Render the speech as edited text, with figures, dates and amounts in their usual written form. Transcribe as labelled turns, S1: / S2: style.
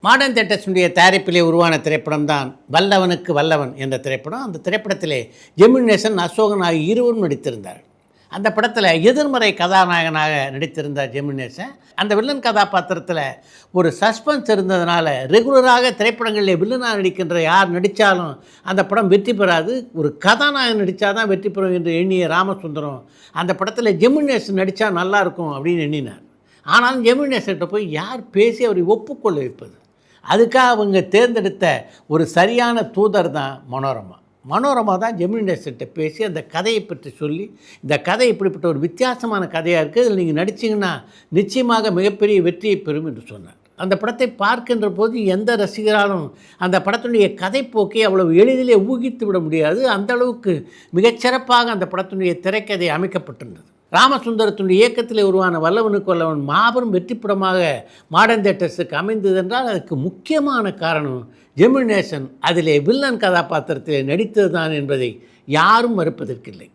S1: Modern தேட்டர்ஸுடைய தயாரிப்பிலே உருவான திரைப்படம் தான் வல்லவனுக்கு வல்லவன் என்ற திரைப்படம். அந்த திரைப்படத்திலே ஜெமினி கணேசன், அசோகன் ஆகிய இருவரும் நடித்திருந்தார். அந்த படத்தில் எதிர்மறை கதாநாயகனாக நடித்திருந்தார் ஜெமினி கணேசன். அந்த வில்லன் கதாபாத்திரத்தில் ஒரு சஸ்பென்ஸ் இருந்ததுனால ரெகுலராக திரைப்படங்களில் வில்லனாக நடிக்கின்ற யார் நடித்தாலும் அந்த படம் வெற்றி பெறாது, ஒரு கதாநாயகன் நடித்தா தான் வெற்றி பெறும் என்று எண்ணிய ராமசுந்தரம் அந்த படத்தில் ஜெமினி கணேசன் நடித்தா நல்லாயிருக்கும் அப்படின்னு எண்ணினார். ஆனாலும் ஜெமினி கணேசன்கிட்ட போய் யார் பேசி அவரை ஒப்புக்கொள்ள வைப்பது? அதுக்காக அவங்க தேர்ந்தெடுத்த ஒரு சரியான தூதர் தான் மனோரமா. மனோரமா தான் ஜெமினி கணேசன்கிட்ட பேசி அந்த கதையை பற்றி சொல்லி, இந்த கதை இப்படிப்பட்ட ஒரு வித்தியாசமான கதையாக இருக்குது, இதில் நீங்கள் நடிச்சிங்கன்னா நிச்சயமாக மிகப்பெரிய வெற்றியை பெறும் என்று சொன்னார். அந்த படத்தை பார்க்கின்ற போது எந்த ரசிகராலும் அந்த படத்தினுடைய கதைப்போக்கை அவ்வளவு எளிதிலே ஊகித்து விட முடியாது. அந்த அளவுக்கு மிகச்சிறப்பாக அந்த படத்தினுடைய திரைக்கதை அமைக்கப்பட்டிருந்தது. ராமசுந்தரத்தினுடைய இயக்கத்தில் உருவான வல்லவனுக்கு வல்லவன் மாபெரும் வெற்றிப்படமாக மாடர்ன் தேட்டர்ஸுக்கு அமைந்தது என்றால் அதுக்கு முக்கியமான காரணம் ஜெமினி கணேசன் அதிலே வில்லன் கதாபாத்திரத்தில் நடித்தது தான் என்பதை யாரும் மறுப்பதற்கில்லை.